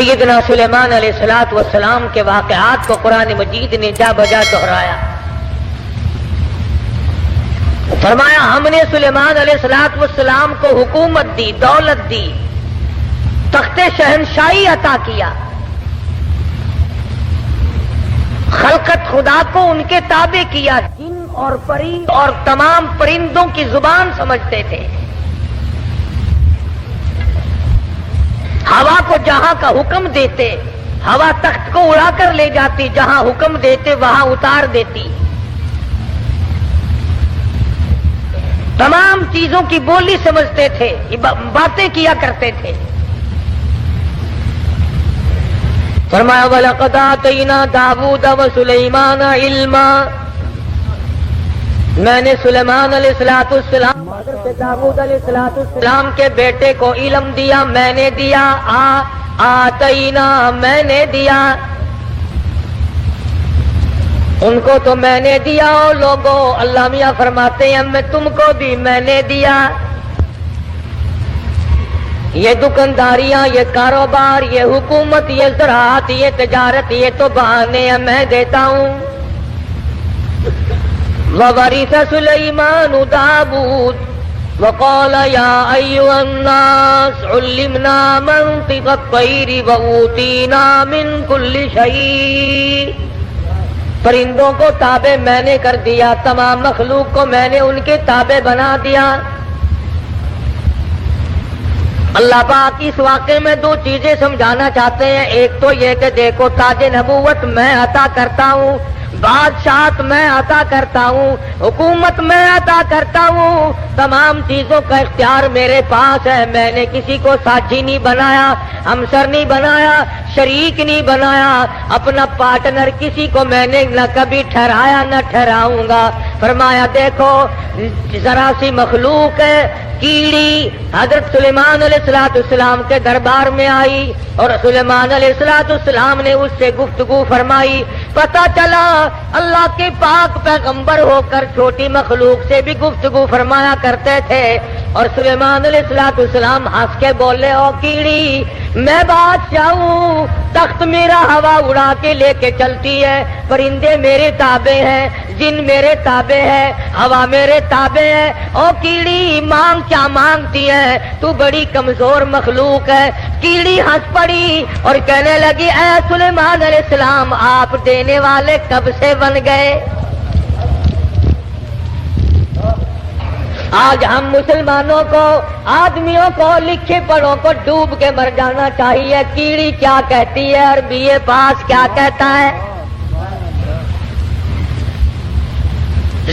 سیدنا سلیمان علیہ الصلوۃ والسلام کے واقعات کو قرآن مجید نے جا بجا دہرایا. فرمایا ہم نے سلیمان علیہ الصلوۃ والسلام کو حکومت دی، دولت دی، تخت شہنشاہی عطا کیا. خلقت خدا کو ان کے تابع کیا. جن اور پری اور تمام پرندوں کی زبان سمجھتے تھے. ہوا کو جہاں کا حکم دیتے، ہوا تخت کو اڑا کر لے جاتی، جہاں حکم دیتے وہاں اتار دیتی. تمام چیزوں کی بولی سمجھتے تھے، باتیں کیا کرتے تھے. فرمایا وَلَقَدْ آتَيْنَا دَاوُودَ وَسُلَيْمَانَ عِلْمًا، میں نے سلیمان علیہ السلام حضرت داؤد علیہ السلام کے بیٹے کو علم دیا. میں نے دیا، آتینا میں نے دیا ان کو، تو میں نے دیا. اور لوگوں اللہ میاں فرماتے ہیں میں تم کو بھی میں نے دیا. یہ دکانداریاں، یہ کاروبار، یہ حکومت، یہ زراعت، یہ تجارت، یہ تو بہانے ہیں، میں دیتا ہوں. وَوَرِثَ سُلَيْمَانُ دَاوُودَ وَقَالَ يَا أَيُّهَا النَّاسُ عُلِّمْنَا مَنطِقَ الطَّيْرِ وَأُوتِينَا مِن كُلِّ شَيْءٍ. پرندوں کو تابع میں نے کر دیا، تمام مخلوق کو میں نے ان کے تابع بنا دیا. اللہ پاک اس واقعے میں دو چیزیں سمجھانا چاہتے ہیں. ایک تو یہ کہ دیکھو تاج نبوت میں عطا کرتا ہوں، بادشاہت میں عطا کرتا ہوں، حکومت میں عطا کرتا ہوں، تمام چیزوں کا اختیار میرے پاس ہے. میں نے کسی کو ساتھی نہیں بنایا، ہمسر نہیں بنایا، شریک نہیں بنایا، اپنا پارٹنر کسی کو میں نے نہ کبھی ٹھہرایا نہ ٹھہراؤں گا. فرمایا دیکھو ذرا سی مخلوق ہے، کیڑی حضرت سلیمان علیہ السلام کے دربار میں آئی اور سلیمان علیہ السلام نے اس سے گفتگو فرمائی. پتہ چلا اللہ کے پاک پیغمبر ہو کر چھوٹی مخلوق سے بھی گفتگو فرمایا کرتے تھے. اور سلیمان علیہ السلام ہنس کے بولے او کیڑی میں بادشاہ ہوں، تخت میرا ہوا اڑا کے لے کے چلتی ہے، پرندے میرے تابع ہیں، جن میرے تابع ہے، ہوا میرے تابع ہے. او کیڑی مانگ کیا مانگتی ہے، تو بڑی کمزور مخلوق ہے. کیڑی ہنس پڑی اور کہنے لگی اے سلیمان علیہ السلام آپ دینے والے کب سے بن گئے؟ آج ہم مسلمانوں کو، آدمیوں کو، لکھے پڑھوں کو ڈوب کے مر جانا چاہیے. کیڑی کیا کہتی ہے، عربی پاس کیا کہتا ہے؟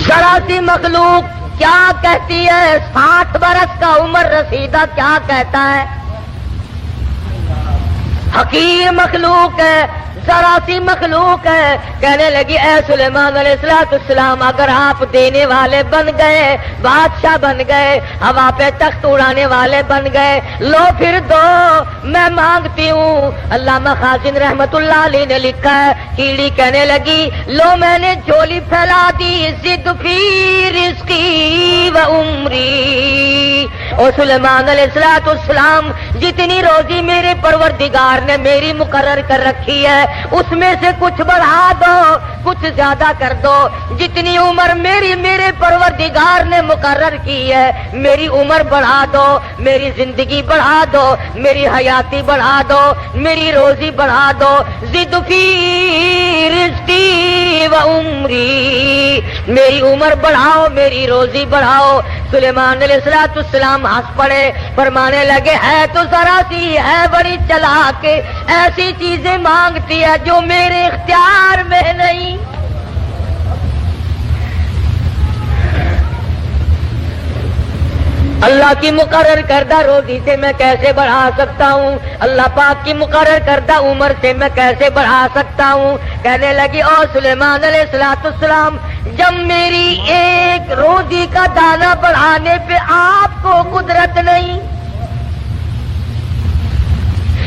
ذرا سی مخلوق کیا کہتی ہے؟ 60 برس کا عمر رسیدہ کیا کہتا ہے؟ حقیر مخلوق ہے، ذرا سی مخلوق ہے. کہنے لگی اے سلیمان علیہ السلام اگر آپ دینے والے بن گئے، بادشاہ بن گئے، ہوا پہ تخت اڑانے والے بن گئے، لو پھر دو میں مانگتی ہوں. علامہ خازن رحمت اللہ علیہ نے لکھا ہے کیڑی کہنے لگی لو میں نے جھولی پھیلا دی، زد فی رزقی و عمری. اور سلیمان علیہ السلام جتنی روزی میرے پروردگار نے میری مقرر کر رکھی ہے اس میں سے کچھ بڑھا دو، کچھ زیادہ کر دو. جتنی عمر میرے پروردگار نے مقرر کی ہے میری عمر بڑھا دو، میری زندگی بڑھا دو، میری حیاتی بڑھا دو، میری روزی بڑھا دو. زد فی رزقی و عمری، میری عمر بڑھاؤ، میری روزی بڑھاؤ. سلیمان علیہ السلام ہنس پڑے، فرمانے لگے ہے تو ذرا سی ہے بڑی چلاک، ایسی چیزیں مانگتی ہے جو میرے اختیار میں نہیں. اللہ کی مقرر کردہ روزی سے میں کیسے بڑھا سکتا ہوں؟ اللہ پاک کی مقرر کردہ عمر سے میں کیسے بڑھا سکتا ہوں؟ کہنے لگی او سلیمان علیہ السلام جب میری ایک روزی کا دانہ بڑھانے پہ آپ کو قدرت نہیں،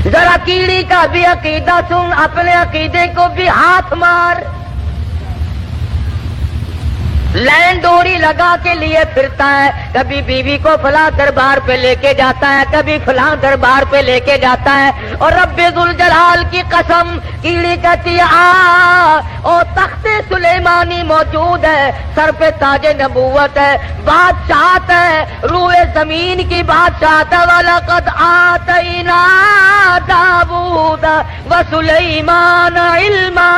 ذرا کیڑی کا بھی عقیدہ سن، اپنے عقیدے کو بھی ہاتھ مار. لین ڈوری لگا کے لیے پھرتا ہے، کبھی بیوی کو فلاں دربار پہ لے کے جاتا ہے، کبھی فلاں دربار پہ لے کے جاتا ہے، اور رب ذوالجلال کی قسم، کیڑی کہتی ہے او تخت سلیمانی موجود ہے، سر پہ تاج نبوت ہے، بادشاہت ہے، روئے زمین کی بادشاہت ہے، وَلَقَدْ آتَيْنَا دَاوُودَ وَسُلَيْمَانَ عِلْمًا،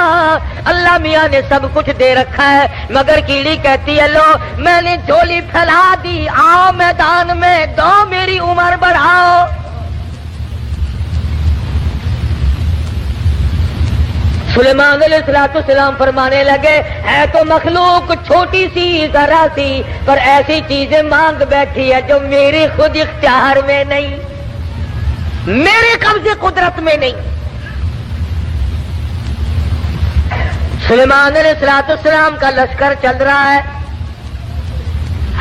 اللہ میاں نے سب کچھ دے رکھا ہے، مگر کیڑی کہتی ہے لو میں نے جھولی پھیلا دی، آؤ میدان میں، دو میری عمر بڑھاؤ۔ سلیمان علیہ السلام فرمانے لگے ہے تو مخلوق چھوٹی سی ذرا سی، پر ایسی چیزیں مانگ بیٹھی ہے جو میرے خود اختیار میں نہیں، میرے قبضے قدرت میں نہیں۔ سلیمان علیہ السلام کا لشکر چل رہا ہے،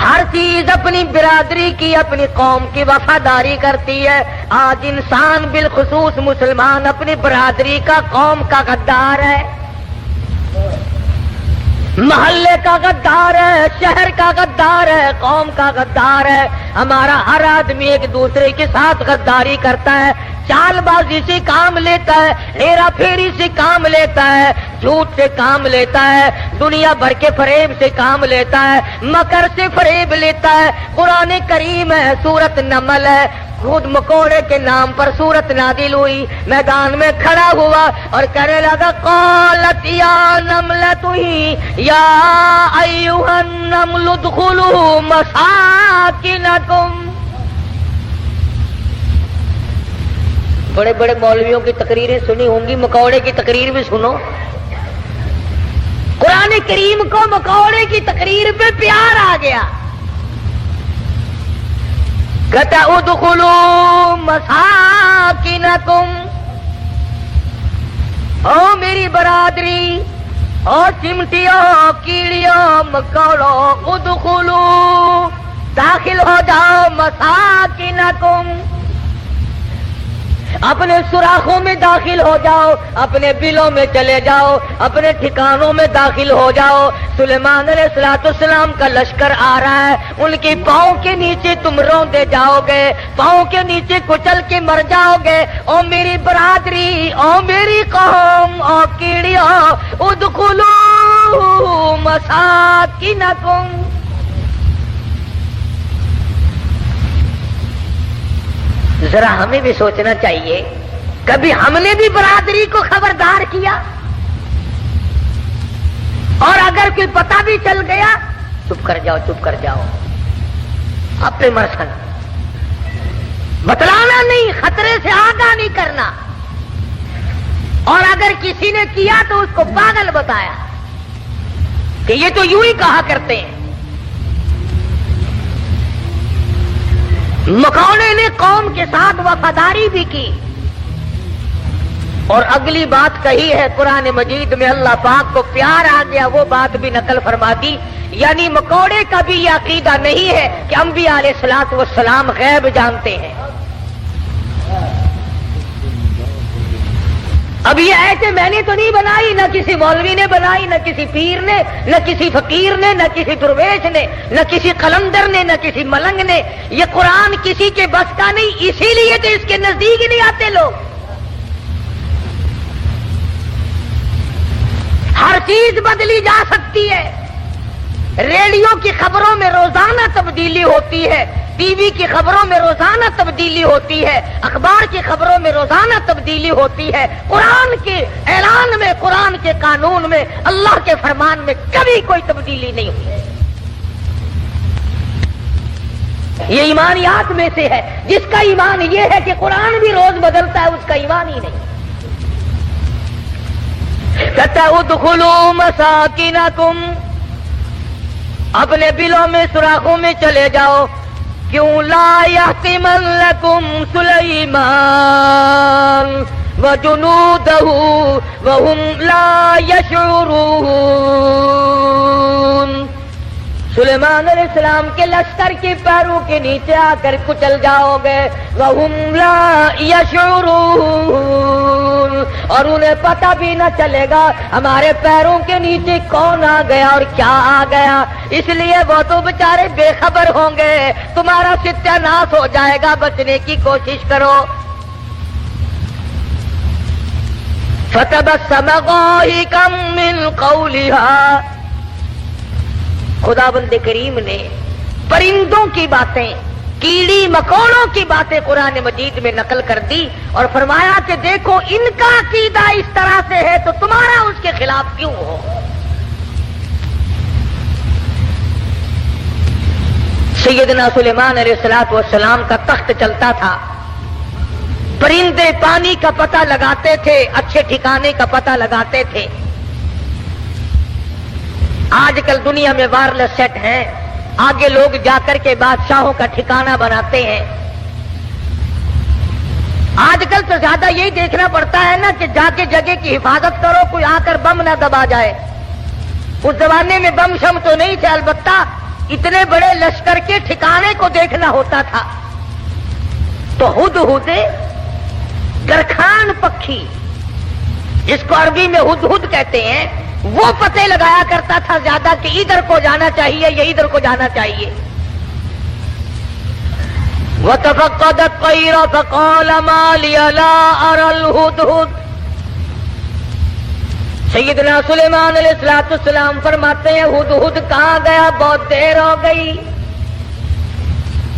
ہر چیز اپنی برادری کی، اپنی قوم کی وفاداری کرتی ہے۔ آج انسان بالخصوص مسلمان اپنی برادری کا، قوم کا غدار ہے، محلے کا غدار ہے، شہر کا غدار ہے، قوم کا غدار ہے۔ ہمارا ہر آدمی ایک دوسرے کے ساتھ غداری کرتا ہے، چال بازی سے کام لیتا ہے، ہیرا پھیری سے کام لیتا ہے، جھوٹ سے کام لیتا ہے، دنیا بھر کے فریب سے کام لیتا ہے، مکر سے فریب لیتا ہے۔ قرآن کریم ہے، سورت نمل ہے، خود مکوڑے کے نام پر سورت نازل ہوئی، میدان میں کھڑا ہوا اور کہنے لگا قالت یا نملۃ یا ایھا النمل ادخلوا مساکنکم۔ بڑے بڑے مولویوں کی تقریریں سنی ہوں گی، مکوڑے کی تقریر بھی سنو۔ قرآن کریم کو مکوڑے کی تقریر پہ پیار آ گیا، کہتا ادخلوا مساکنکم، او میری برادری، او چمٹیوں، کیڑیوں، مکوڑوں، ادخلوا، داخل ہو جاؤ، مساکنکم، اپنے سوراخوں میں داخل ہو جاؤ، اپنے بلوں میں چلے جاؤ، اپنے ٹھکانوں میں داخل ہو جاؤ۔ سلیمان علیہ السلام کا لشکر آ رہا ہے، ان کی پاؤں کے نیچے تم روندے جاؤ گے، پاؤں کے نیچے کچل کے مر جاؤ گے۔ او میری برادری، او میری قوم، او کیڑیوں، ادخلوا مساکنکم۔ ذرا ہمیں بھی سوچنا چاہیے، کبھی ہم نے بھی برادری کو خبردار کیا؟ اور اگر کوئی پتہ بھی چل گیا، چپ کر جاؤ، چپ کر جاؤ، اپنے مرسن، بتلانا نہیں، خطرے سے آگاہ نہیں کرنا۔ اور اگر کسی نے کیا تو اس کو پاگل بتایا کہ یہ تو یوں ہی کہا کرتے ہیں۔ مکوڑے نے قوم کے ساتھ وفاداری بھی کی، اور اگلی بات کہی ہے قرآن مجید میں، اللہ پاک کو پیار آ گیا، وہ بات بھی نقل فرما دی۔ یعنی مکوڑے کا بھی یہ عقیدہ نہیں ہے کہ انبیاء علیہ الصلوۃ والسلام غیب جانتے ہیں۔ اب یہ ایسے میں نے تو نہیں بنائی، نہ کسی مولوی نے بنائی، نہ کسی پیر نے، نہ کسی فقیر نے، نہ کسی درویش نے، نہ کسی قلندر نے، نہ کسی ملنگ نے۔ یہ قرآن کسی کے بس کا نہیں، اسی لیے تو اس کے نزدیک ہی نہیں آتے لوگ۔ ہر چیز بدلی جا سکتی ہے، ریڈیو کی خبروں میں روزانہ تبدیلی ہوتی ہے، ٹی وی کی خبروں میں روزانہ تبدیلی ہوتی ہے، اخبار کی خبروں میں روزانہ تبدیلی ہوتی ہے۔ قرآن کے اعلان میں، قرآن کے قانون میں، اللہ کے فرمان میں کبھی کوئی تبدیلی نہیں ہوئی۔ یہ ایمانیات میں سے ہے، جس کا ایمان یہ ہے کہ قرآن بھی روز بدلتا ہے، اس کا ایمان ہی نہیں۔ کہتا ادخلوا مساکنکم، اپنے بلوں میں، سوراخوں میں چلے جاؤ۔ کیوں لا یحتمنکم سلیمان وجنودہ وہم لا یشعرون۔ سلیمان علیہ السلام کے لشکر کے پیروں کے نیچے آ کر کچل جاؤ گے، وہم لا یشعرون، اور اور انہیں پتہ بھی نہ چلے گا ہمارے پیروں کے نیچے کون آ گیا اور کیا آ گیا، اس لیے وہ تو بیچارے بے خبر ہوں گے، تمہارا ستیہ ناش ہو جائے گا، بچنے کی کوشش کرو۔ فتبسم ضاحكا من قولها، خداوند کریم نے پرندوں کی باتیں، کیڑی مکوڑوں کی باتیں قرآن مجید میں نقل کر دی اور فرمایا کہ دیکھو ان کا عقیدہ اس طرح سے ہے تو تمہارا اس کے خلاف کیوں ہو۔ سیدنا سلیمان علیہ السلام کا تخت چلتا تھا، پرندے پانی کا پتہ لگاتے تھے، اچھے ٹھکانے کا پتہ لگاتے تھے۔ آج کل دنیا میں وائرلیس سیٹ ہیں، آگے لوگ جا کر کے بادشاہوں کا ٹھکانہ بناتے ہیں۔ آج کل تو زیادہ یہی دیکھنا پڑتا ہے نا کہ جا کے جگہ کی حفاظت کرو، کوئی آ کر بم نہ دبا جائے۔ اس زمانے میں بم شم تو نہیں تھے، البتہ اتنے بڑے لشکر کے ٹھکانے کو دیکھنا ہوتا تھا۔ تو ہدہد گرخان پکھی، جس کو عربی میں ہدہد کہتے ہیں، وہ پتے لگایا کرتا تھا زیادہ کہ ادھر کو جانا چاہیے یا ادھر کو جانا چاہیے۔ وَتَفَقَّدَ الطَّيْرَ فَقَالَ مَا لِيَ لَا أَرَى الْهُدْهُدْ۔ سیدنا سلیمان علیہ السلام فرماتے ہیں ہدہد کہاں گیا، بہت دیر ہو گئی،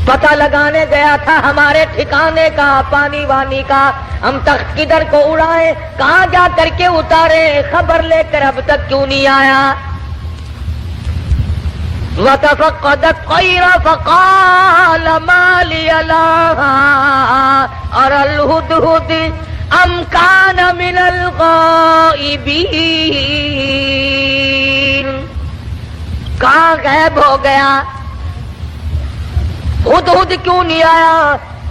پتہ لگانے گیا تھا ہمارے ٹھکانے کا، پانی وانی کا، ہم تخت کدھر کو اڑائے، کہاں جا کر کے اتارے، خبر لے کر اب تک کیوں نہیں آیا۔ وَتَفَقَّدَ الطَّيْرَ فَقَالَ مَا لِيَ لَا أَرَى الْهُدْهُدْ أَمْ كَانَ مِنَ الْغَائِبِينَ۔ کہاں غائب ہو گیا، ہدہد کیوں نہیں آیا،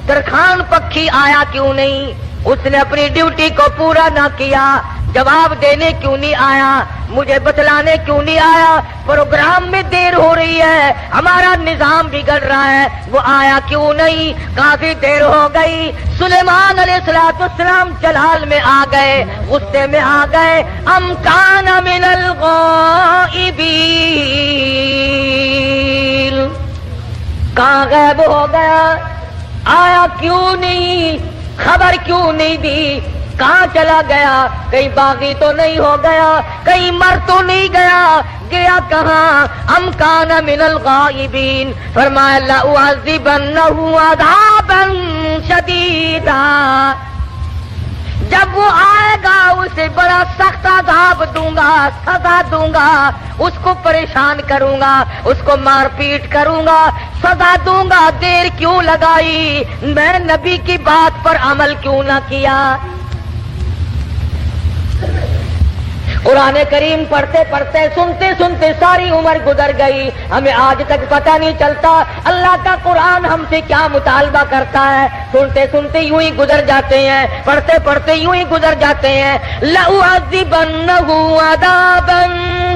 درخان پکھی آیا کیوں نہیں، اس نے اپنی ڈیوٹی کو پورا نہ کیا، جواب دینے کیوں نہیں آیا، مجھے بتلانے کیوں نہیں آیا، پروگرام میں دیر ہو رہی ہے، ہمارا نظام بگڑ رہا ہے، وہ آیا کیوں نہیں، کافی دیر ہو گئی۔ سلیمان علیہ السلام جلال میں آ گئے، غصے میں آ گئے، ام کان من الغائبین، کہاں غائب ہو گیا، آیا کیوں نہیں، خبر کیوں نہیں دی، کہاں چلا گیا، کہیں باغی تو نہیں ہو گیا، کہیں مر تو نہیں گیا، گیا کہاں، ام کان من الغائبین۔ فرمایا لأعذبنہ عذابا شدیدا، جب وہ آئے گا اسے بڑا سخت عذاب دوں گا، سزا دوں گا، اس کو پریشان کروں گا، اس کو مار پیٹ کروں گا، سزا دوں گا۔ دیر کیوں لگائی، میں نبی کی بات پر عمل کیوں نہ کیا۔ قرآن کریم پڑھتے پڑھتے سنتے سنتے ساری عمر گزر گئی، ہمیں آج تک پتہ نہیں چلتا اللہ کا قرآن ہم سے کیا مطالبہ کرتا ہے۔ سنتے سنتے یوں ہی گزر جاتے ہیں، پڑھتے پڑھتے یوں ہی گزر جاتے ہیں۔ لَأُعَذِّبَنَّهُ عَذَابًا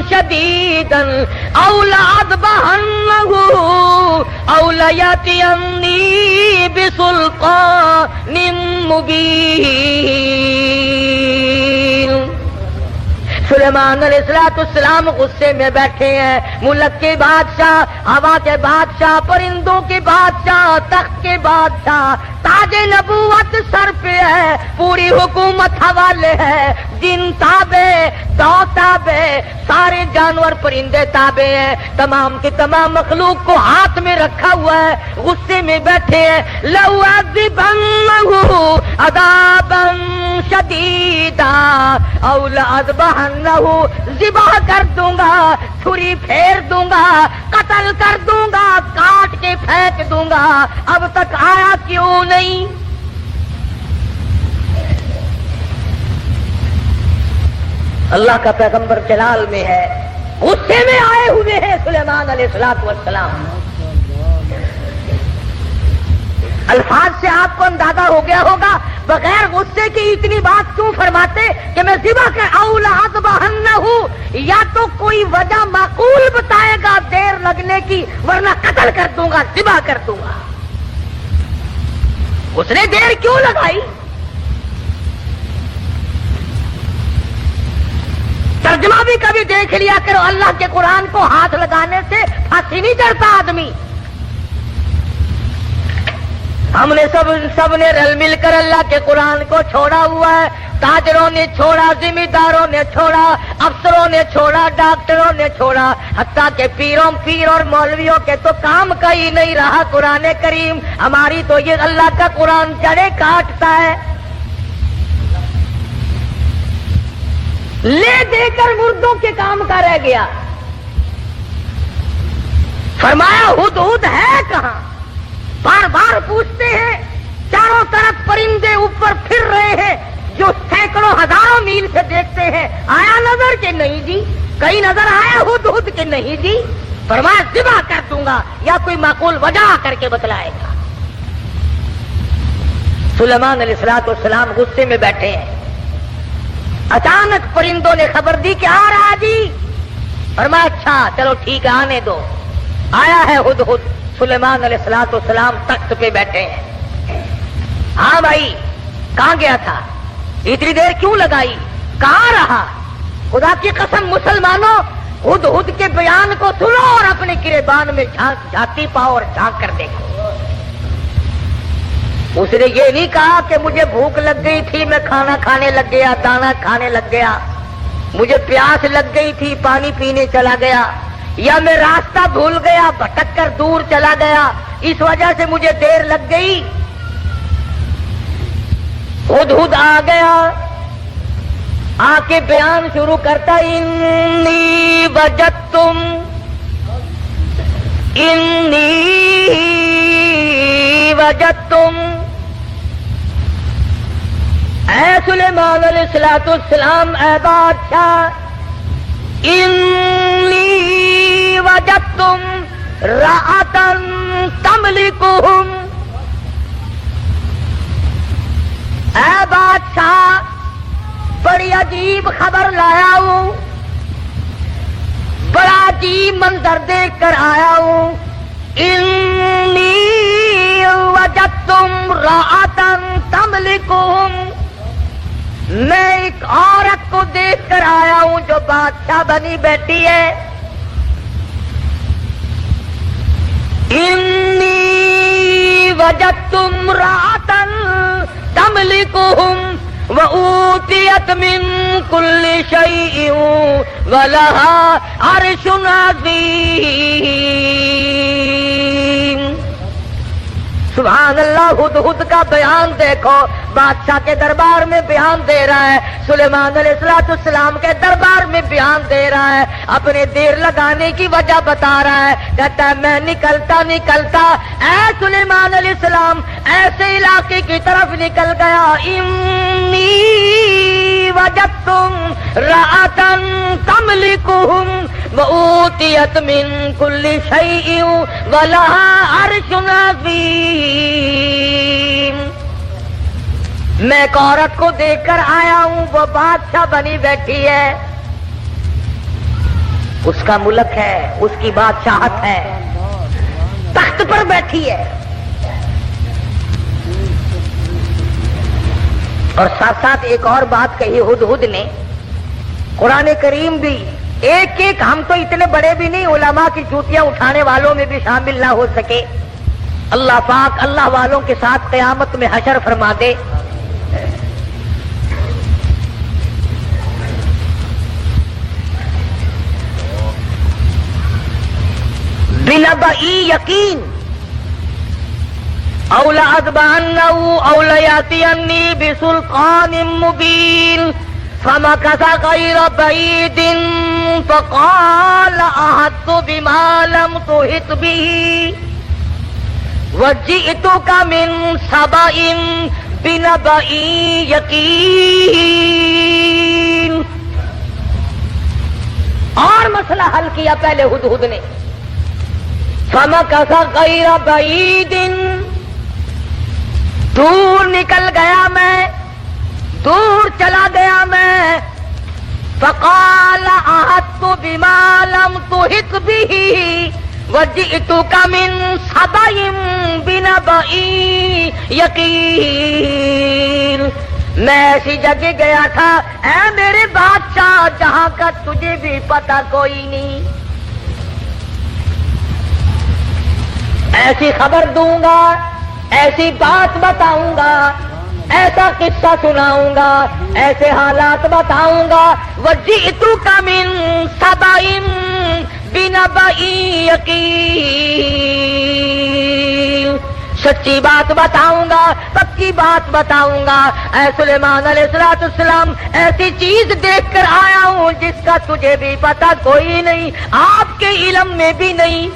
شَدِيدًا أَوْ لَأَذْبَحَنَّهُ أَوْ لَيَأْتِيَنِّي بِسُلْطَانٍ مُبِينٍ۔ سلیمان علیہ السلام غصے میں بیٹھے ہیں، ملک کے بادشاہ، ہوا کے بادشاہ، پرندوں کے بادشاہ، تخت کے بادشاہ، تاج نبوت سر پہ ہے، پوری حکومت حوالے ہے، جن تابع، دو تابع، سارے جانور پرندے تابع ہیں، تمام کی تمام مخلوق کو ہاتھ میں رکھا ہوا ہے، غصے میں بیٹھے ہیں۔ لَأُعَذِّبَنَّهُ عَذَابًا شَدِيدًا أَوْ لَأَذْبَحَنَّهُ، ذبح کر دوں گا، چھری پھیر دوں گا، قتل کر دوں گا، کاٹ کے پھینک دوں گا، اب تک آیا کیوں نہیں۔ اللہ کا پیغمبر جلال میں ہے، غصے میں آئے ہوئے ہیں سلیمان علیہ السلام۔ الفاظ سے آپ کو اندازہ ہو گیا ہوگا بغیر غصے کی اتنی بات کیوں فرماتے کہ میں ذبح کر او لأذبحنہ، یا تو کوئی وجہ معقول بتائے گا دیر لگنے کی، ورنہ قتل کر دوں گا، ذبح کر دوں گا۔ اس نے دیر کیوں لگائی؟ ترجمہ بھی کبھی دیکھ لیا کرو، اللہ کے قرآن کو ہاتھ لگانے سے پھانسی نہیں چڑھتا آدمی۔ ہم نے سب نے رل مل کر اللہ کے قرآن کو چھوڑا ہوا ہے۔ تاجروں نے چھوڑا، ذمہ داروں نے چھوڑا، افسروں نے چھوڑا، ڈاکٹروں نے چھوڑا، حتیٰ کہ پیر اور مولویوں کے تو کام کا ہی نہیں رہا قرآن کریم۔ ہماری تو یہ اللہ کا قرآن جڑیں کاٹتا ہے، لے دے کر مردوں کے کام کا رہ گیا۔ فرمایا ہدہد ہے کہاں؟ بار بار پوچھتے ہیں، چاروں طرف پرندے اوپر پھر رہے ہیں جو سینکڑوں ہزاروں میل سے دیکھتے ہیں، آیا نظر کہ نہیں جی؟ کہیں نظر آیا ہدہد کہ نہیں جی؟ فرمایا ذبح کر دوں گا یا کوئی معقول وجہ کر کے بتلائے گا۔ سلیمان علیہ السلام غصے میں بیٹھے ہیں، اچانک پرندوں نے خبر دی کہ آ رہا جی۔ فرمایا اچھا چلو ٹھیک ہے آنے دو۔ آیا ہے ہدہد، سلیمان علیہ السلام تخت پہ بیٹھے ہیں۔ ہاں بھائی کہاں گیا تھا؟ اتنی دیر کیوں لگائی؟ کہاں رہا؟ خدا کی قسم مسلمانوں، ہدہد کے بیان کو سنو اور اپنے گریبان میں جھانتی پاؤ اور جھانک کر دیکھو۔ اس نے یہ نہیں کہا کہ مجھے بھوک لگ گئی تھی میں کھانا کھانے لگ گیا، دانا کھانے لگ گیا، مجھے پیاس لگ گئی تھی پانی پینے چلا گیا، یا میں راستہ بھول گیا بھٹک کر دور چلا گیا اس وجہ سے مجھے دیر لگ گئی۔ ہدہد آ گیا، آ کے بیان شروع کرتا، انی وجدتم اے سلیمان علیہ السلام، اے بادشاہ، انی وجدتم رأتن تملکہم، اے بادشاہ بڑی عجیب خبر لایا ہوں، بڑا عجیب منظر دیکھ کر آیا ہوں۔ انی وجدتم رأتن تملکہم، میں ایک عورت کو دیکھ کر آیا ہوں جو بادشاہ بنی بیٹھی ہے۔ انی وجدت امرأة تملکہم وأوتیت من کل شیء ولہا عرش عظیم۔ سبحان اللہ، ہدہد کا بیان دیکھو، بادشاہ کے دربار میں بیان دے رہا ہے، سلیمان علیہ السلام کے دربار میں بیان دے رہا ہے، اپنے دیر لگانے کی وجہ بتا رہا ہے، کہتا ہے میں نکلتا اے سلیمان علیہ السلام ایسے علاقے کی طرف نکل گیا، انی وجدتم رأتن تملکہم وأوتیت من کل شیء ولہا عرش عظیم۔ میں ایک عورت کو دیکھ کر آیا ہوں، وہ بادشاہ بنی بیٹھی ہے، اس کا ملک ہے، اس کی بادشاہت ہے، تخت پر بیٹھی ہے، اور ساتھ ساتھ ایک اور بات کہی ہدہد نے، قرآن کریم بھی ایک ایک، ہم تو اتنے بڑے بھی نہیں، علماء کی جوتیاں اٹھانے والوں میں بھی شامل نہ ہو سکے، اللہ پاک اللہ والوں کے ساتھ قیامت میں حشر فرما دے۔ بنبئی یقین، او لأذبحنہ او لیأتینی بسلطان مبین، فمکث غیر بعید فقال احطت بما لم تحط به وجئتک من سبأ بنبأ یقین۔ اور مسئلہ حل کیا پہلے ہدہد نے، فمکث غیر بعید، دور نکل گیا میں، دور چلا گیا میں، فقال احطت بما لم تحط به وجئتک من سبأ بنبأ یقین۔ میں ایسی جگہ گیا تھا اے میرے بادشاہ جہاں کا تجھے بھی پتہ کوئی نہیں، ایسی خبر دوں گا، ایسی بات بتاؤں گا، ایسا قصہ سناؤں گا، ایسے حالات بتاؤں گا۔ وَجِئْتُكَ مِن سَبَإٍ بِنَبَإٍ یَقِینٍ، سچی بات بتاؤں گا، پکی بات بتاؤں گا۔ اے سلیمان علیہ السلام ایسی چیز دیکھ کر آیا ہوں جس کا تجھے بھی پتہ کوئی نہیں، آپ کے علم میں بھی نہیں۔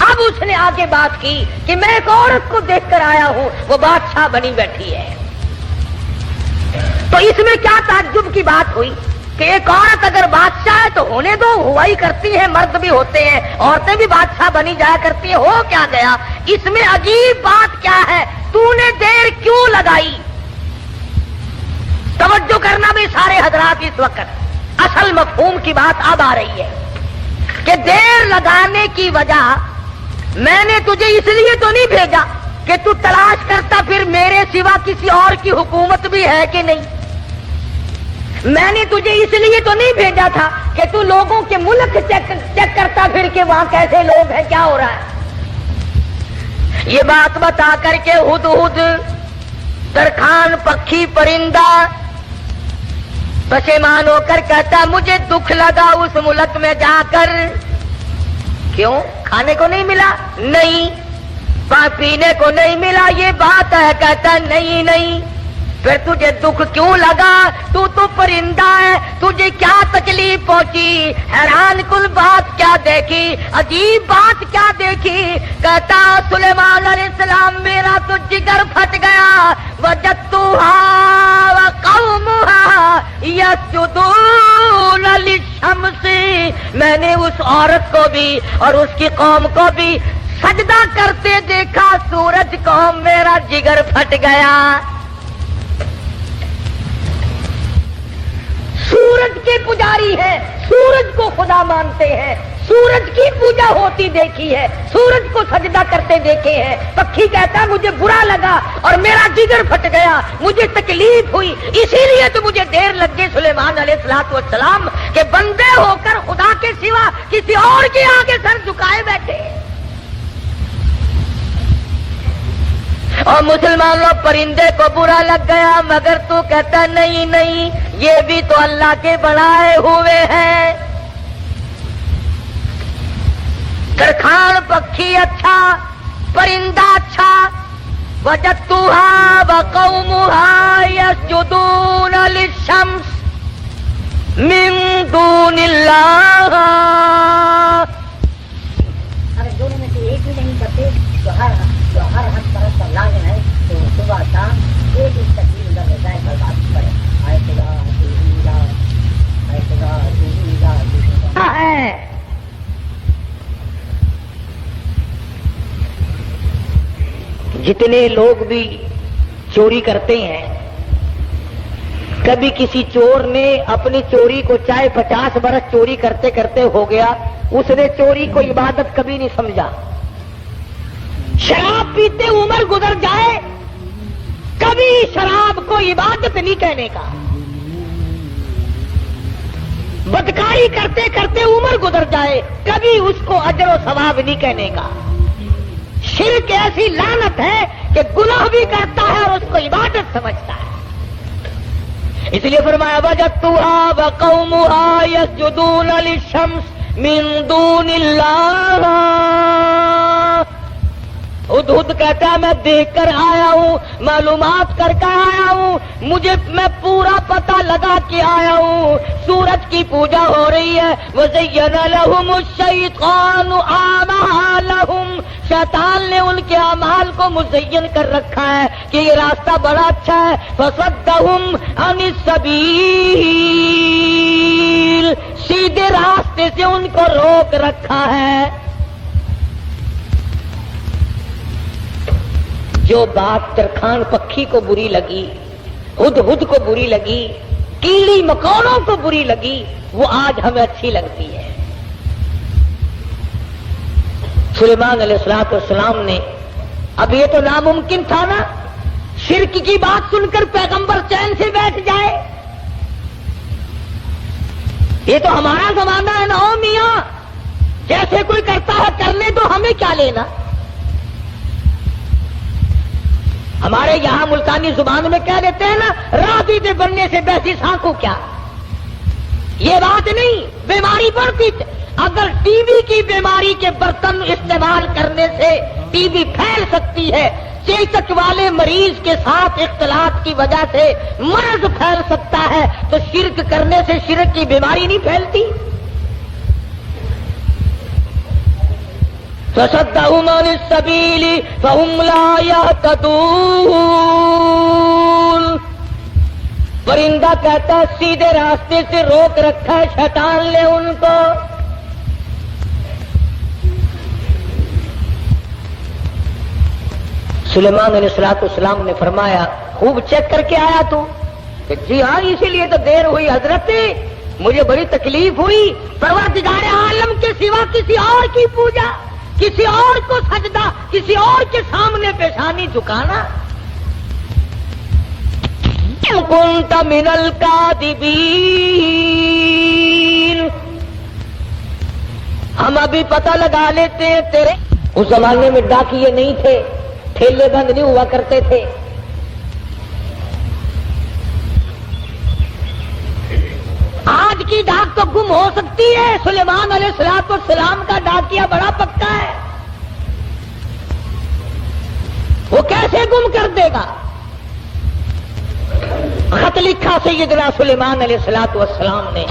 اب اس نے آگے بات کی کہ میں ایک عورت کو دیکھ کر آیا ہوں، وہ بادشاہ بنی بیٹھی ہے۔ تو اس میں کیا تعجب کی بات ہوئی کہ ایک عورت اگر بادشاہ ہے تو ہونے دو، ہوا ہی کرتی ہے، مرد بھی ہوتے ہیں، عورتیں بھی بادشاہ بنی جایا کرتی ہیں، ہو کیا گیا؟ اس میں عجیب بات کیا ہے؟ تو نے دیر کیوں لگائی؟ توجہ کرنا بھی سارے حضرات اس وقت، اصل مفہوم کی بات اب آ رہی ہے کہ دیر لگانے کی وجہ میں نے تجھے اس لیے تو نہیں بھیجا کہ تو تلاش کرتا پھر میرے سوا کسی اور کی حکومت بھی ہے کہ نہیں، میں نے تجھے اس لیے تو نہیں بھیجا تھا کہ تو لوگوں کے ملک چیک کرتا پھر کہ وہاں کیسے لوگ ہیں، کیا ہو رہا ہے۔ یہ بات بتا کر کے ہدہد ترکھان پکھی پرندہ پشیمان ہو کر کہتا مجھے دکھ لگا اس ملک میں جا کر۔ کیوں؟ کھانے کو نہیں ملا؟ نہیں۔ پینے کو نہیں ملا؟ یہ بات ہے۔ کہتا نہیں نہیں۔ پھر تجھے دکھ کیوں لگا؟ تو پرندہ ہے، تجھے کیا تکلیف پہنچی؟ حیران کن بات کیا دیکھی؟ عجیب بات کیا دیکھی؟ کہتا سلیمان علیہ السلام میرا تو جگر پھٹ گیا۔ وجدتھا وقومھا یسجدون للشمس، میں نے اس عورت کو بھی اور اس کی قوم کو بھی سجدہ کرتے دیکھا سورج کو، میرا جگر پھٹ گیا۔ سورج کے پجاری ہیں، سورج کو خدا مانتے ہیں، سورج کی پوجا ہوتی دیکھی ہے، سورج کو سجدہ کرتے دیکھے ہیں۔ پکھی کہتا مجھے برا لگا اور میرا جگر پھٹ گیا، مجھے تکلیف ہوئی، اسی لیے تو مجھے دیر لگ گئی سلیمان علیہ السلام کہ بندے ہو کر خدا کے سوا کسی اور کے آگے سر جھکائے بیٹھے۔ اور مسلمان لوگ پرندے کو برا لگ گیا، مگر تو کہتا نہیں نہیں، یہ بھی تو اللہ کے بنائے ہوئے ہیں۔ ترکھان پکھی اچھا، پرندہ اچھا۔ وجدتھا وقومھا یسجدون للشمس من دون اللہ۔ اگر دونوں میں سے ایک بھی نہیں کرتے تو ہر حق پرست پر لازم ہے تو صبح شام ایک تکلیف ادھر ہو جائے پر بات پڑے۔ آئے خدا ہے جتنے لوگ بھی چوری کرتے ہیں، کبھی کسی چور نے اپنی چوری کو چاہے 50 برس چوری کرتے کرتے ہو گیا، اس نے چوری کو عبادت کبھی نہیں سمجھا۔ شراب پیتے عمر گزر جائے، کبھی شراب کو عبادت نہیں کہنے کا۔ بدکاری کرتے کرتے عمر گزر جائے، کبھی اس کو اجر و ثواب نہیں کہنے کا۔ شرک ایسی لعنت ہے کہ گناہ بھی کرتا ہے اور اس کو عبادت سمجھتا ہے۔ اس لیے فرمایا وجدتھا وقومھا یسجدون للشمس من دون اللہ۔ ہدہد کہتا ہے میں دیکھ کر آیا ہوں، معلومات کر کے آیا ہوں، میں پورا پتہ لگا کے آیا ہوں، سورج کی پوجا ہو رہی ہے۔ وَزَيَّنَ لَهُمُ الشَّيْطَانُ أَعْمَالَهُمْ، شیطان نے ان کے اعمال کو مزین کر رکھا ہے کہ یہ راستہ بڑا اچھا ہے۔ فَصَدَّهُمْ عَنِ السَّبِيلِ، سیدھے راستے سے ان کو روک رکھا ہے۔ جو بات ترکھان پکھی کو بری لگی، ہدہد کو بری لگی، کیڑی مکوڑوں کو بری لگی، وہ آج ہمیں اچھی لگتی ہے۔ سلیمان علیہ السلام نے اب یہ تو ناممکن تھا نا، شرک کی بات سن کر پیغمبر چین سے بیٹھ جائے؟ یہ تو ہمارا زمانہ ہے نا او میاں، جیسے کوئی کرتا ہے کرنے تو ہمیں کیا لینا؟ ہمارے یہاں ملتانی زبان میں کہہ دیتے ہیں نا، راضی دے بننے سے بیسی سانکھوں کیا؟ یہ بات نہیں، بیماری بڑھتی۔ اگر ٹی بی کی بیماری کے برتن استعمال کرنے سے ٹی بی پھیل سکتی ہے، چیچک والے مریض کے ساتھ اختلاط کی وجہ سے مرض پھیل سکتا ہے، تو شرک کرنے سے شرک کی بیماری نہیں پھیلتی؟ فَصَدَّهُمْ عَنِ السَّبِيلِ فَهُمْ لَا يَهْتَدُونَ۔ پرندہ کہتا ہے سیدھے راستے سے روک رکھا ہے شیطان نے ان کو۔ سلیمان علیہ السلام نے فرمایا، خوب چیک کر کے آیا تو؟ کہ جی ہاں، اسی لیے تو دیر ہوئی حضرت، مجھے بڑی تکلیف ہوئی، پروردگار عالم کے سوا کسی اور کی پوجا، کسی اور کو سجدہ، کسی اور کے سامنے پیشانی جھکانا۔ كنت من الكاذبین، ہم ابھی پتہ لگا لیتے ہیں تیرے۔ اس زمانے میں ڈاکیے نہیں تھے، ٹھیلے بند نہیں ہوا کرتے تھے۔ آج کی ڈاک تو گم ہو سکتی ہے، سلیمان علیہ السلام کا ڈاکیا بڑا پکا ہے، وہ کیسے گم کر دے گا؟ خط لکھا سیدنا سلیمان علیہ السلام نے،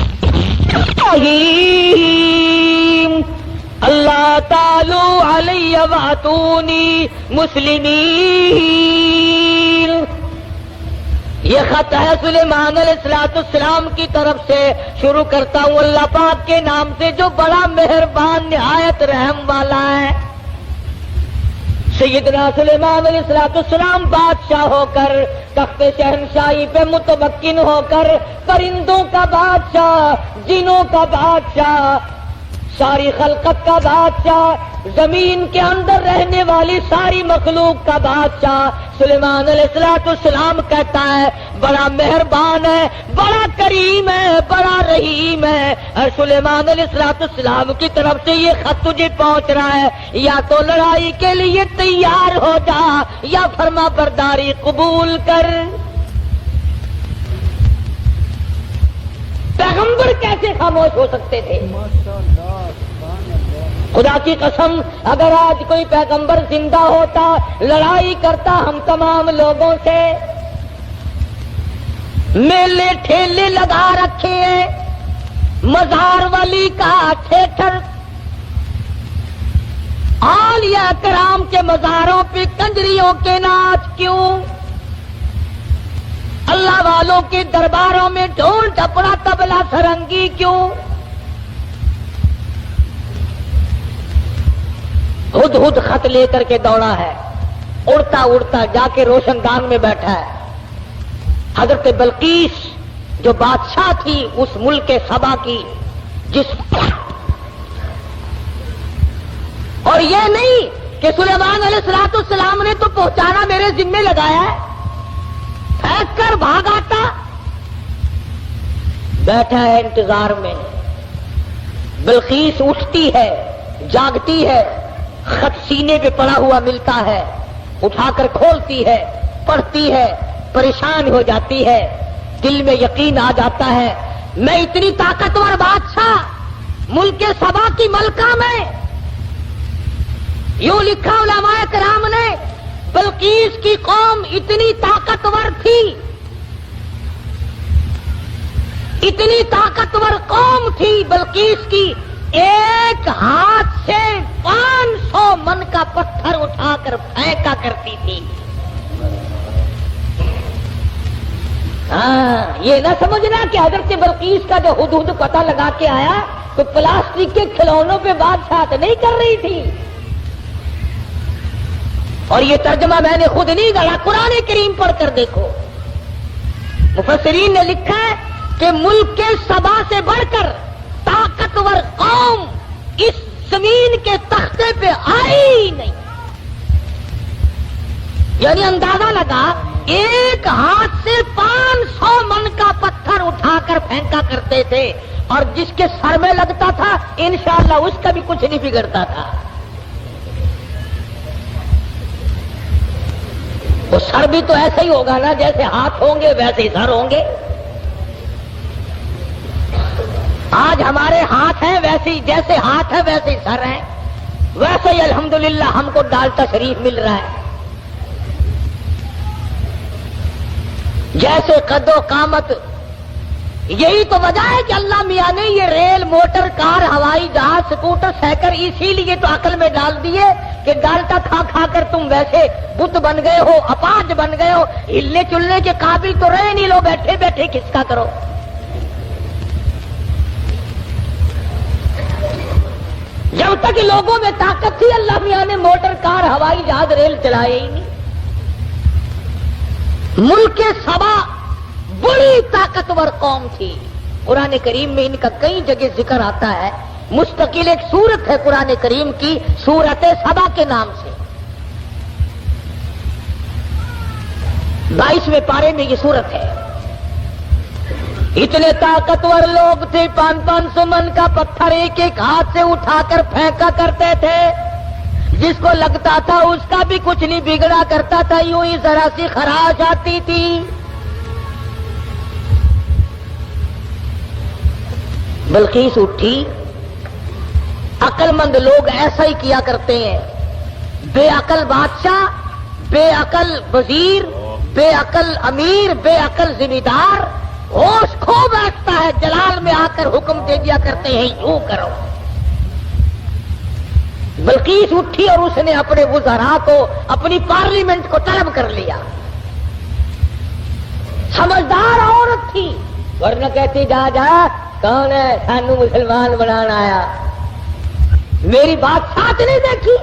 اللہ تعالی علی واتونی مسلمین۔ یہ خط ہے سلیمان علیہ السلام کی طرف سے، شروع کرتا ہوں اللہ پاک کے نام سے جو بڑا مہربان نہایت رحم والا ہے۔ سیدنا سلیمان علیہ السلام بادشاہ ہو کر، تخت شہنشاہی پہ متمکن ہو کر، پرندوں کا بادشاہ، جنوں کا بادشاہ، ساری خلقت کا بادشاہ، زمین کے اندر رہنے والی ساری مخلوق کا بادشاہ سلیمان علیہ السلام کہتا ہے بڑا مہربان ہے، بڑا کریم ہے، بڑا رحیم ہے۔ اور سلیمان علیہ السلام کی طرف سے یہ خط تجھے پہنچ رہا ہے، یا تو لڑائی کے لیے تیار ہو جا یا فرما برداری قبول کر۔ پیغمبر کیسے خاموش ہو سکتے تھے؟ خدا کی قسم، اگر آج کوئی پیغمبر زندہ ہوتا، لڑائی کرتا ہم تمام لوگوں سے، میلے ٹھیلے لگا رکھے ہیں، مزار ولی کا تھیٹر، اولیاء کرام کے مزاروں پہ کنجریوں کے ناچ کیوں؟ اللہ والوں کے درباروں میں ڈھول ڈپڑا تبلا سرنگی کیوں؟ ہد ہد خط لے کر کے دوڑا ہے، اڑتا اڑتا جا کے روشن دان میں بیٹھا ہے۔ حضرت بلقیس جو بادشاہ تھی اس ملک سبا کی، جس اور یہ نہیں کہ سلیمان علیہ السلام نے تو پہنچانا میرے ذمے لگایا ہے، پھینک کر بھاگ آتا، بیٹھا ہے انتظار میں۔ بلقیس اٹھتی ہے، جاگتی ہے، خط سینے پہ پڑا ہوا ملتا ہے، اٹھا کر کھولتی ہے، پڑھتی ہے، پریشان ہو جاتی ہے، دل میں یقین آ جاتا ہے میں اتنی طاقتور بادشاہ ملک سبا کی ملکہ میں۔ یوں لکھا علماء کرام نے، بلقیس کی قوم اتنی طاقتور تھی، اتنی طاقتور قوم تھی بلقیس کی، ایک ہاتھ سے 500 من کا پتھر اٹھا کر پھینکا کرتی تھی۔ ہاں، یہ نہ سمجھنا کہ حضرت بلقیس کا جو حدود پتہ لگا کے آیا تو پلاسٹک کے کھلونوں پہ بادشاہت نہیں کر رہی تھی۔ اور یہ ترجمہ میں نے خود نہیں گڑھا، قرآن کریم پڑھ کر دیکھو، مفسرین نے لکھا ہے کہ ملک کے سبا سے بڑھ کر طاقتور قوم اس زمین کے تختے پہ آئی ہی نہیں۔ یعنی اندازہ لگا ایک ہاتھ سے 500 من کا پتھر اٹھا کر پھینکا کرتے تھے، اور جس کے سر میں لگتا تھا انشاءاللہ اس کا بھی کچھ نہیں بگڑتا تھا. وہ سر بھی تو ایسا ہی ہوگا نا، جیسے ہاتھ ہوں گے ویسے ہی سر ہوں گے. آج ہمارے ہاتھ ہیں ویسے، جیسے ہاتھ ہے ویسے ہی سر ہیں، ویسے ہی الحمدللہ ہم کو ڈالتا شریف مل رہا ہے. جیسے قد و قامت. یہی تو وجہ ہے کہ اللہ میاں نے یہ ریل، موٹر، کار، ہوائی جہاز، سکوٹر، سائیکل اسی لیے تو عقل میں ڈال دیے کہ ڈالٹا کھا کھا کر تم ویسے بت بن گئے ہو، اپاہج بن گئے ہو، ہلنے چلنے کے قابل تو رہے نہیں، لو بیٹھے بیٹھے کس کا کرو. جب تک لوگوں میں طاقت تھی اللہ میاں نے موٹر، کار، ہوائی جہاز، ریل چلائے ہی نہیں. ملک سبا بڑی طاقتور قوم تھی. قرآن کریم میں ان کا کئی جگہ ذکر آتا ہے. مستقل ایک سورت ہے قرآن کریم کی، سورت سبا کے نام سے. 22ویں پارے میں یہ سورت ہے. اتنے طاقتور لوگ تھے، 500 من کا پتھر ایک ایک ہاتھ سے اٹھا کر پھینکا کرتے تھے. جس کو لگتا تھا اس کا بھی کچھ نہیں بگڑا کرتا تھا، یوں ہی ذرا سی خراش آتی تھی. بلقیس اٹھی. عقل مند لوگ ایسا ہی کیا کرتے ہیں. بے عقل بادشاہ، بے عقل وزیر، بے عقل امیر، بے عقل ذمہ دار ہوش کھو بیٹھتا ہے، جلال میں آ کر حکم دے دیا کرتے ہیں یوں کرو. بلقیس اٹھی اور اس نے اپنے وزراء کو، اپنی پارلیمنٹ کو طلب کر لیا. سمجھدار عورت تھی، ورنہ کہتی جا جا کون ہے سانو مسلمان بنانا آیا. میری بات ساتھ نہیں دیکھی،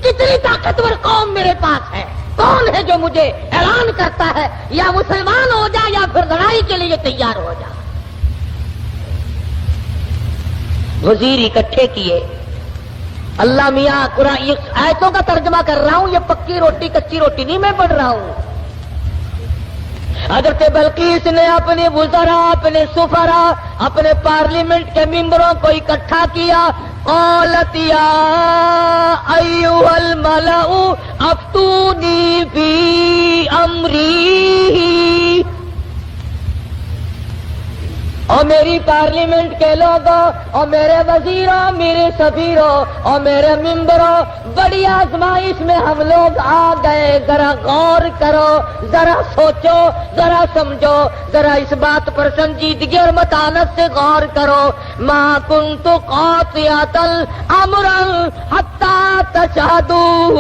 کتنی طاقتور قوم میرے پاس ہے. کون ہے جو مجھے اعلان کرتا ہے یا مسلمان ہو جا یا پھر لڑائی کے لیے تیار ہو جا. وزیر اکٹھے کیے. اللہ میاں قرآن یہ آیتوں کا ترجمہ کر رہا ہوں، یہ پکی روٹی کچی روٹی نہیں میں پڑھ رہا ہوں. حضرت بلقیس نے اپنے وزراء، اپنے سفراء، اپنے پارلیمنٹ کے ممبروں کو اکٹھا کیا. قالت یا ایھا الملأ افتونی فی امری. اور میری پارلیمنٹ کے لوگوں، اور میرے وزیروں، میرے سفیروں اور میرے ممبروں، بڑی آزمائش میں ہم لوگ آ گئے. ذرا غور کرو، ذرا سوچو، ذرا سمجھو، ذرا اس بات پر سنجیدگی اور متانت سے غور کرو. ما کنت قاطعۃ امرا حتی تشہدون.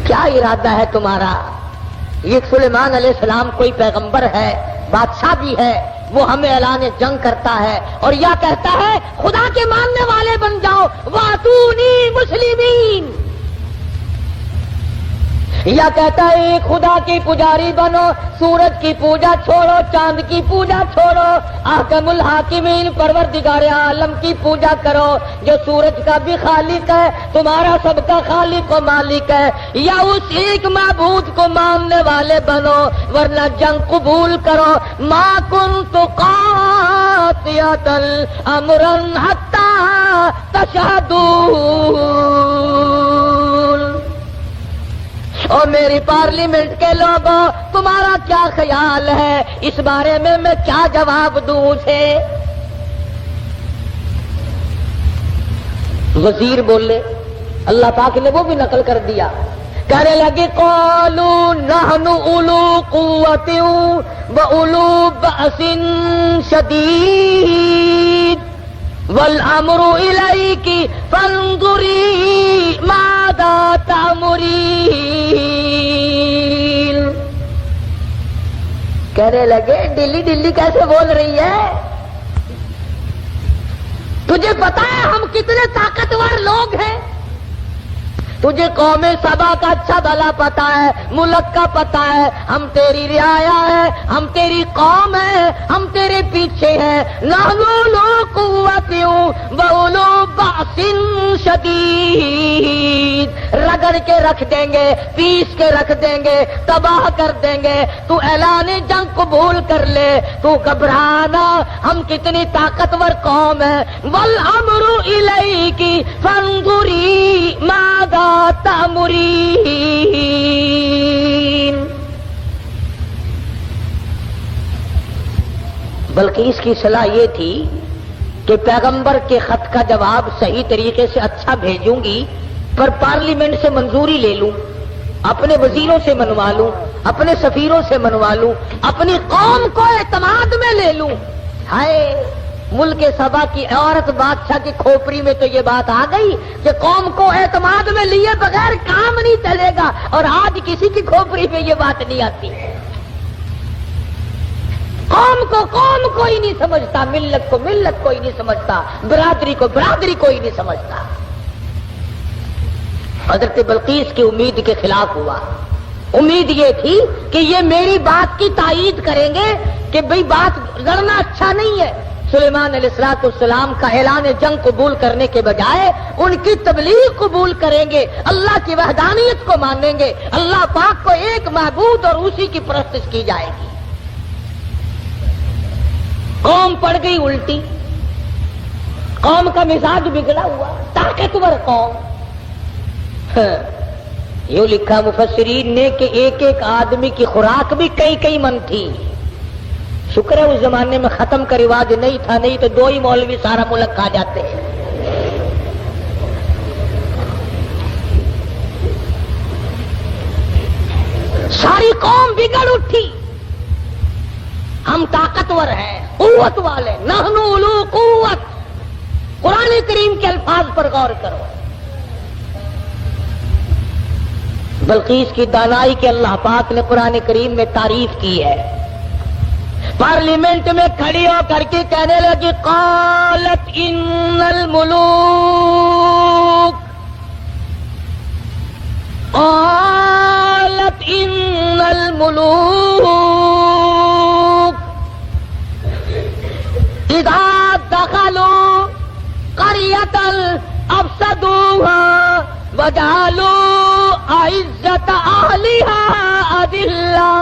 کیا ارادہ ہے تمہارا؟ یہ سلیمان علیہ السلام کوئی پیغمبر ہے، بادشاہ بھی ہے، وہ ہمیں اعلان جنگ کرتا ہے اور یا کہتا ہے خدا کے ماننے والے بن جاؤ، واتونی مسلمین. یا کہتا ہے ایک خدا کی پجاری بنو، سورج کی پوجا چھوڑو، چاند کی پوجا چھوڑو، احکم الحاکمین پروردگار عالم کی پوجا کرو جو سورج کا بھی خالق ہے، تمہارا سب کا خالق و مالک ہے. یا اس ایک معبود کو ماننے والے بنو ورنہ جنگ قبول کرو. ما کنت قاطعۃ امرا حتی تشہدون. اور میری پارلیمنٹ کے لوگوں، تمہارا کیا خیال ہے اس بارے میں کیا جواب دوں اسے؟ وزیر بولے، اللہ پاک نے وہ بھی نقل کر دیا. کہنے لگے قالوا نحن اولو قوت واولو بأس شدید والامر الیک فانظری ماذا تأمرین. کہنے لگے ڈلی ڈلی کیسے بول رہی ہے؟ تجھے پتا ہے ہم کتنے طاقتور لوگ ہیں؟ تجھے قوم سبا کا اچھا بھلا پتا ہے، ملک کا پتا ہے، ہم تیری رعایا ہے، ہم تیری قوم ہے، ہم تیرے پیچھے ہیں. نحن اولو قوت واولو بأس شدید، رگڑ کے رکھ دیں گے، پیس کے رکھ دیں گے، تباہ کر دیں گے، تو اعلان جنگ قبول کر لے، تو گھبرانا، ہم کتنی طاقتور قوم ہیں۔ والامر الیک فانظری ماذا تأمرین۔ بلکہ اس کی صلاح یہ تھی کہ پیغمبر کے خط کا جواب صحیح طریقے سے اچھا بھیجوں گی، پر پارلیمنٹ سے منظوری لے لوں، اپنے وزیروں سے منوا لوں، اپنے سفیروں سے منوا لوں، اپنی قوم کو اعتماد میں لے لوں۔ ہائے، ملک سبا کی عورت بادشاہ کی کھوپڑی میں تو یہ بات آ گئی کہ قوم کو اعتماد میں لیے بغیر کام نہیں چلے گا، اور آج کسی کی کھوپڑی میں یہ بات نہیں آتی۔ قوم کو قوم کوئی نہیں سمجھتا، ملت کو ملت کوئی نہیں سمجھتا، برادری کو برادری کوئی نہیں سمجھتا۔ حضرت بلقیس کی امید کے خلاف ہوا۔ امید یہ تھی کہ یہ میری بات کی تائید کریں گے کہ بھئی بات لڑنا اچھا نہیں ہے۔ سلیمان علیہ السلام کا اعلان جنگ قبول کرنے کے بجائے ان کی تبلیغ قبول کریں گے، اللہ کی وحدانیت کو مانیں گے، اللہ پاک کو ایک معبود اور اسی کی پرستش کی جائے گی۔ قوم پڑ گئی الٹی، قوم کا مزاج بگڑا ہوا، طاقتور قوم۔ یوں لکھا مفسرین نے کہ ایک ایک آدمی کی خوراک بھی کئی کئی من تھی۔ شکر ہے اس زمانے میں ختم کا رواج نہیں تھا، نہیں تو 2 ہی مولوی سارا ملک کھا جاتے ہیں۔ ساری قوم بگڑ اٹھی، ہم طاقتور ہیں، قوت والے، نحن اولو قوت۔ قرآن کریم کے الفاظ پر غور کرو۔ بلقیس کی دانائی کے اللہ پاک نے قرآن کریم میں تعریف کی ہے۔ پارلیمنٹ میں کھڑی ہو کر کے کہنے لگی، قالت ان الملوک، قالت ان الملوک اذا دخلوا قرية افسدوها وجعلوا عزت اہلها اذلہ۔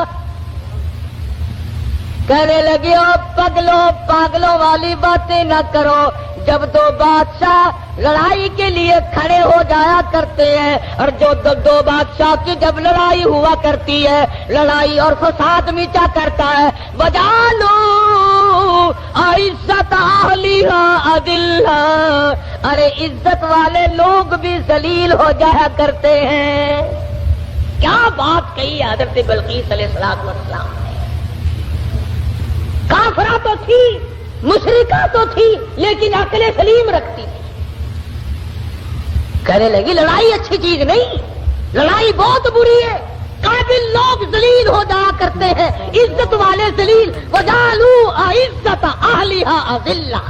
کہنے لگے، او پاگلوں والی باتیں نہ کرو۔ جب 2 بادشاہ لڑائی کے لیے کھڑے ہو جایا کرتے ہیں، اور جو 2 بادشاہ کی جب لڑائی ہوا کرتی ہے، لڑائی اور فساد میچا کرتا ہے، وجعلوا عزت اہلها اذلہ، ارے عزت والے لوگ بھی ذلیل ہو جایا کرتے ہیں۔ کیا بات کہی حضرت بلقیس علیہ السلام نے۔ کافرہ تو تھی، مشرکہ تو تھی، لیکن عقل سلیم رکھتی تھی۔ کہنے لگی لڑائی اچھی چیز نہیں، لڑائی بہت بری ہے، قابل لوگ ذلیل ہو جایا کرتے ہیں، عزت والے ذلیل۔ وجعلوا عزت اہلها اذلہ،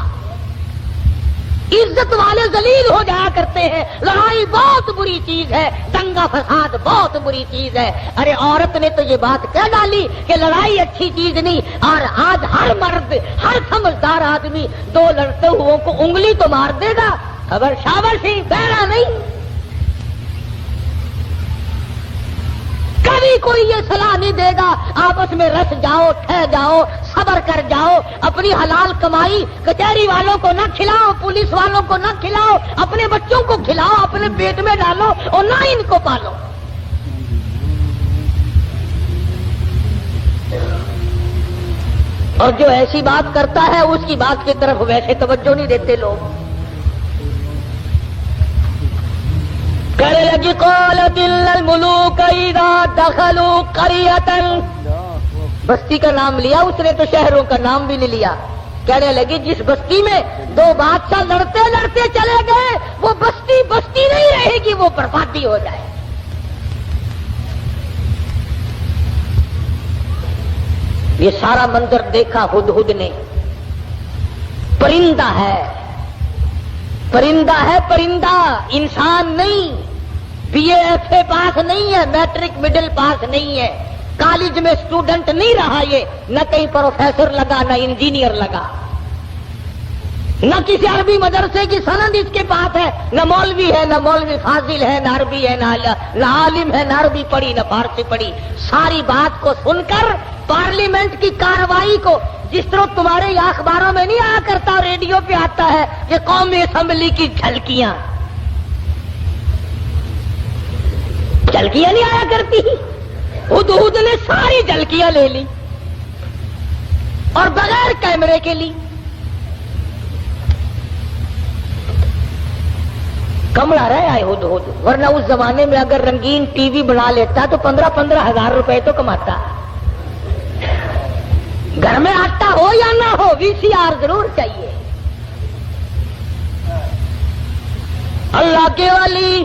عزت والے ذلیل ہو جایا کرتے ہیں۔ لڑائی بہت بری چیز ہے، دنگا فساد بہت بری چیز ہے۔ ارے عورت نے تو یہ بات کہہ ڈالی کہ لڑائی اچھی چیز نہیں، اور آج ہر مرد، ہر سمجھدار آدمی 2 لڑتے ہوئوں کو انگلی تو مار دے گا، خبر شاور سی بہرا نہیں۔ کبھی کوئی یہ صلاح نہیں دے گا آپس میں رس جاؤ، ٹھہ جاؤ، صبر کر جاؤ، اپنی حلال کمائی کچہری والوں کو نہ کھلاؤ، پولیس والوں کو نہ کھلاؤ، اپنے بچوں کو کھلاؤ، اپنے پیٹ میں ڈالو اور نہ ان کو پالو۔ اور جو ایسی بات کرتا ہے اس کی بات کی طرف ویسے توجہ نہیں دیتے لوگ۔ کہنے لگی، قالت ان الملوک اذا دخلوا قریۃ، بستی کا نام لیا اس نے تو شہروں کا نام بھی نہیں لیا۔ کہنے لگی جس بستی میں 2 بادشاہ لڑتے لڑتے چلے گئے، وہ بستی بستی نہیں رہے گی، وہ بربادی ہو جائے۔ یہ سارا منظر دیکھا ہدہد نے۔ پرندہ ہے، پرندہ ہے، پرندہ، انسان نہیں۔ بی اے ایف اے پاس نہیں ہے، میٹرک مڈل پاس نہیں ہے، کالج میں اسٹوڈنٹ نہیں رہا، یہ نہ کہیں پروفیسر لگا نہ انجینئر لگا۔ نہ کسی عربی مدرسے کی سند اس کے پاس ہے، نہ مولوی ہے، نہ مولوی فاضل ہے، نہ عربی ہے، نہ عالم ہے، نہ عربی پڑھی نہ فارسی پڑھی. ساری بات کو سن کر پارلیمنٹ کی کارروائی کو، جس طرح تمہارے یہاں اخباروں میں نہیں آیا کرتا، ریڈیو پہ آتا ہے کہ قومی اسمبلی کی جھلکیاں نہیں آیا کرتی. ہدہد نے ساری جھلکیاں لے لی اور بغیر کیمرے کے لی. کمڑا رہا ہے ہدہد، ورنہ اس زمانے میں اگر رنگین ٹی وی بنا لیتا تو 15,000 روپے تو کماتا. گھر میں آٹا ہو یا نہ ہو VCR ضرور چاہیے. اللہ کے ولی،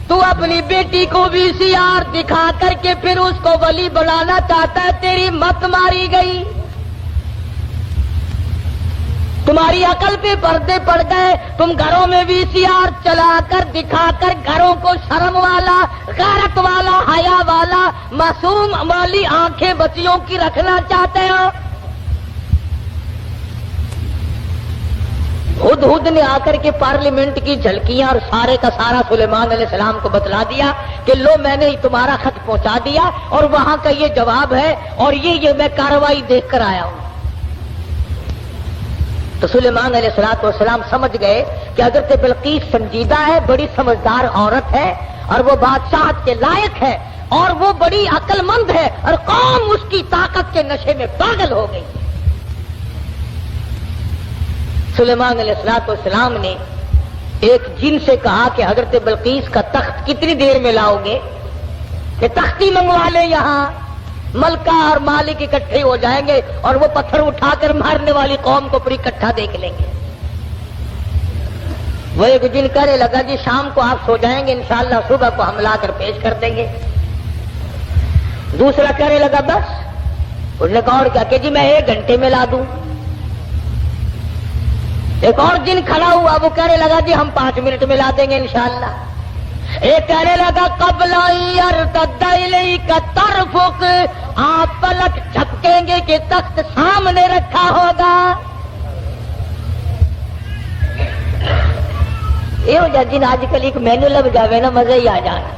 تو اپنی بیٹی کو VCR دکھا کر کے پھر اس کو ولی بنانا چاہتا ہے، تیری مت ماری گئی. تمہاری عقل پہ پردے پڑ گئے. تم گھروں میں VCR چلا کر دکھا کر گھروں کو شرم والا، غیرت والا، حیا والا، معصوم والی آنکھیں بچیوں کی رکھنا چاہتے ہو. ہدہد نے آ کر کے پارلیمنٹ کی جھلکیاں اور سارے کا سارا سلیمان علیہ السلام کو بتلا دیا کہ لو میں نے تمہارا خط پہنچا دیا اور وہاں کا یہ جواب ہے اور یہ میں کارروائی دیکھ کر آیا ہوں. تو سلیمان علیہ السلام سمجھ گئے کہ حضرت بلقیس سنجیدہ ہے، بڑی سمجھدار عورت ہے اور وہ بادشاہت کے لائق ہے اور وہ بڑی عقل مند ہے اور قوم اس کی طاقت کے نشے میں پاگل ہو گئی. سلیمان علیہ السلام نے ایک جن سے کہا کہ حضرت بلقیس کا تخت کتنی دیر میں لاؤ گے کہ تختی منگوا لے. یہاں ملکہ اور مالک اکٹھے ہو جائیں گے اور وہ پتھر اٹھا کر مارنے والی قوم کو پوری اکٹھا دیکھ لیں گے. وہ ایک جن کہنے لگا جی شام کو آپ سو جائیں گے، انشاءاللہ صبح کو ہم لا کر پیش کر دیں گے. دوسرا کہنے لگا بس. اس نے کہا اور کیا کہ جی میں 1 گھنٹے میں لا دوں. ایک اور جن کھڑا ہوا وہ کہنے لگا جی ہم 5 منٹ میں لا دیں گے انشاءاللہ. ایک کہنے لگا قبل یرتد الیک طرفک، آپ پلک جھپکیں گے کہ تخت سامنے رکھا ہوگا. یہ ہو جا جن آج کل ایک مینو لگ جاوے نا مزہ ہی آ جانا.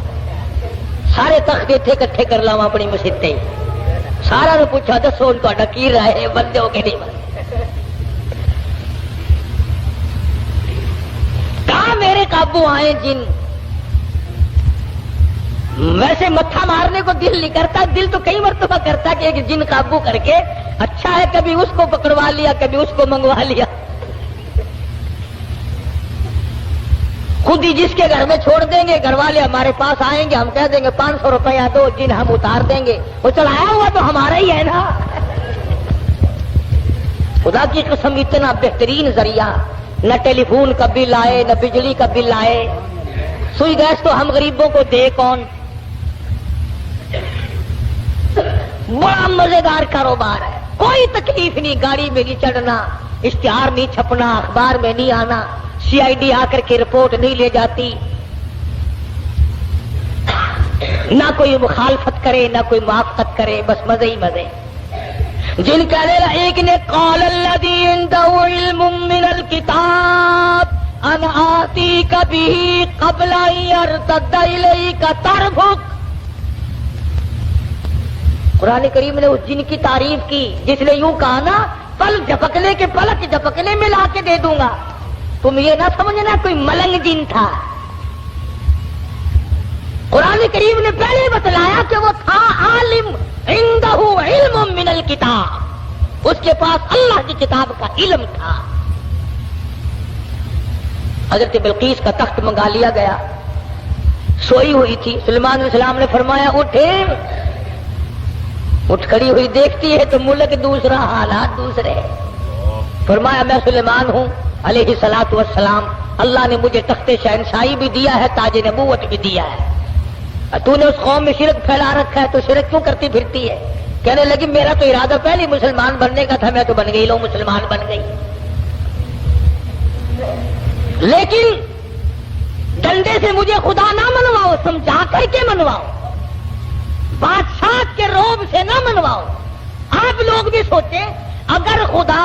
سارے تخت اتنے کٹھے کر لاؤ اپنی مسیطے، سارا نے پوچھا دسو تہاڈا کی رائے ہے، بندے ہو کہ نہیں بندے. کہاں میرے قابو آئے جن. ویسے متھا مارنے کو دل نہیں کرتا، دل تو کئی مرتبہ کرتا کہ ایک جن قابو کر کے اچھا ہے کبھی اس کو پکڑوا لیا کبھی اس کو منگوا لیا. خود ہی جس کے گھر میں چھوڑ دیں گے گھر والے ہمارے پاس آئیں گے، ہم کہہ دیں گے 500 روپیہ دو، جن ہم اتار دیں گے. وہ چڑھایا ہوا تو ہمارا ہی ہے نا. خدا کی قسم اتنا بہترین ذریعہ، نہ ٹیلی فون کا بل آئے نہ بجلی کا بل آئے. سوئی گیس تو ہم غریبوں کو دے کون. بڑا مزیدار کاروبار ہے، کوئی تکلیف نہیں. گاڑی میں نہیں چڑھنا، اشتہار نہیں چھپنا، اخبار میں نہیں آنا، CID آ کر کے رپورٹ نہیں لے جاتی، نہ کوئی مخالفت کرے نہ کوئی موافقت کرے، بس مزے ہی مزے. جن کہنے ایک نے قال الذی عنده علم من الکتاب انا آتیک به قبل ان یرتد الیک طرفک. قرآن کریم نے اس جن کی تعریف کی جس نے یوں کہا نا پل جھپکنے کے پلک جھپکنے میں لا کے دے دوں گا. تم یہ نہ سمجھنا کوئی ملنگ جن تھا. قرآن کریم نے پہلے بتلایا کہ وہ تھا عالم، عنده علم من الکتاب، اس کے پاس اللہ کی کتاب کا علم تھا. حضرت بلقیس کا تخت منگا لیا گیا، سوئی ہوئی تھی. سلیمان علیہ السلام نے فرمایا اٹھے. اٹھ کھڑی ہوئی دیکھتی ہے تو ملک دوسرا حالات دوسرے. فرمایا میں سلیمان ہوں علیہ الصلوۃ والسلام، اللہ نے مجھے تخت شہنشاہی بھی دیا ہے، تاج نبوت بھی دیا ہے. تو نے اس قوم میں شرک پھیلا رکھا ہے تو شرک کیوں کرتی پھرتی ہے. کہنے لگی میرا تو ارادہ پہلے مسلمان بننے کا تھا، میں تو بن گئی، لو مسلمان بن گئی. لیکن ڈنڈے سے مجھے خدا نہ منواؤ، سمجھا کر کے منواؤ، بادشاہ کے روب سے نہ منواؤ. آپ لوگ بھی سوچیں اگر خدا